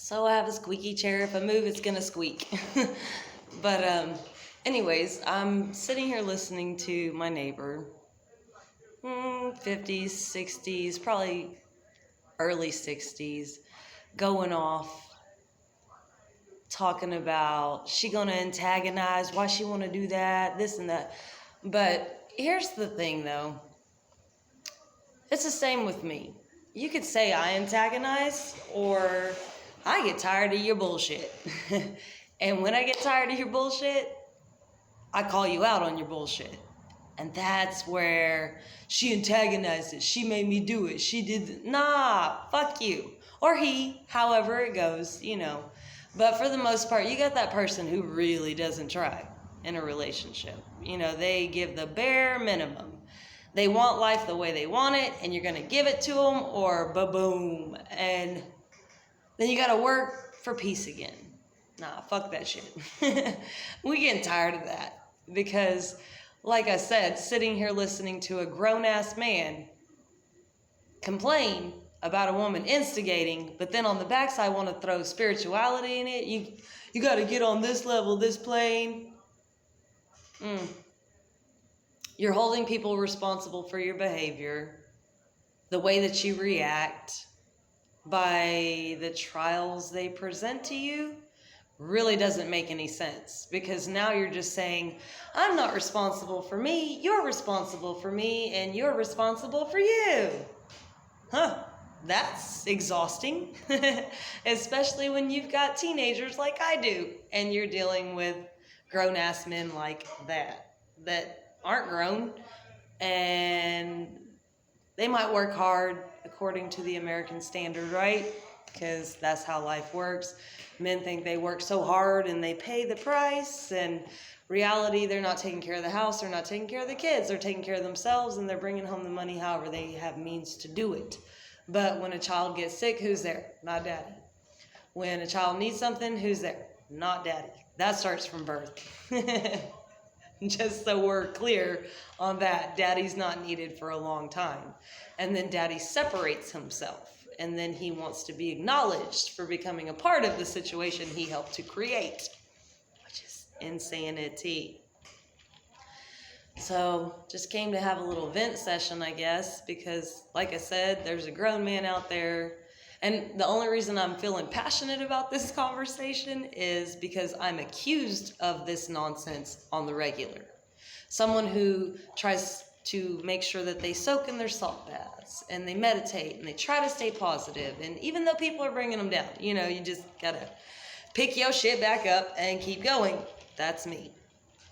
So I have a squeaky chair. If I move, it's gonna squeak. But anyways, I'm sitting here listening to my neighbor, 50s, 60s, probably early 60s, going off, talking about she gonna antagonize, why she wanna do that, this and that. But here's the thing though, it's the same with me. You could say I antagonize, or I get tired of your bullshit. And when I get tired of your bullshit, I call you out on your bullshit. And that's where she antagonized it. She made me do it. She did. Nah, fuck you. Or he, however it goes, you know. But for the most part, you got that person who really doesn't try in a relationship. You know, they give the bare minimum. They want life the way they want it, and you're going to give it to them, or ba-boom. And then you got to work for peace again. Nah, fuck that shit. We getting tired of that. Because, like I said, sitting here listening to a grown-ass man complain about a woman instigating, but then on the backside want to throw spirituality in it. You got to get on this level, this plane. You're holding people responsible for your behavior, the way that you react, by the trials they present to you. Really doesn't make any sense, because now you're just saying, I'm not responsible for me, you're responsible for me, and you're responsible for you. That's exhausting. Especially when you've got teenagers like I do, and you're dealing with grown-ass men like that aren't grown, and they might work hard according to the American standard, right? Because that's how life works. Men think they work so hard and they pay the price, and reality, they're not taking care of the house, they're not taking care of the kids, they're taking care of themselves, and they're bringing home the money however they have means to do it. But when a child gets sick, who's there? Not daddy. When a child needs something, who's there? Not daddy. That starts from birth. Just so we're clear on that, daddy's not needed for a long time. And then daddy separates himself, and then he wants to be acknowledged for becoming a part of the situation he helped to create, which is insanity. So just came to have a little vent session, I guess, because like I said, there's a grown man out there. And the only reason I'm feeling passionate about this conversation is because I'm accused of this nonsense on the regular. Someone who tries to make sure that they soak in their salt baths, and they meditate, and they try to stay positive. And even though people are bringing them down, you know, you just gotta pick your shit back up and keep going. That's me.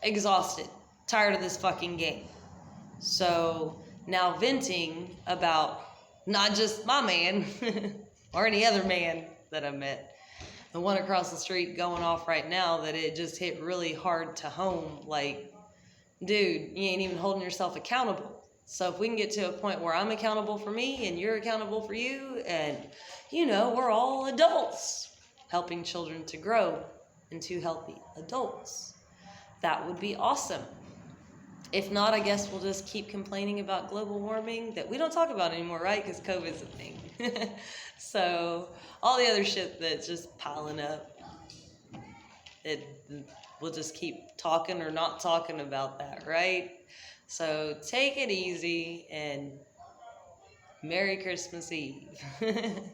Exhausted. Tired of this fucking game. So now venting about not just my man, or any other man that I met. The one across the street going off right now, that it just hit really hard to home. Like, dude, you ain't even holding yourself accountable. So if we can get to a point where I'm accountable for me and you're accountable for you, and, you know, we're all adults helping children to grow into healthy adults, that would be awesome. If not, I guess we'll just keep complaining about global warming that we don't talk about anymore, right? Because COVID's a thing. So all the other shit that's just piling up, we'll just keep talking or not talking about that, right? So take it easy, and Merry Christmas Eve. Peace.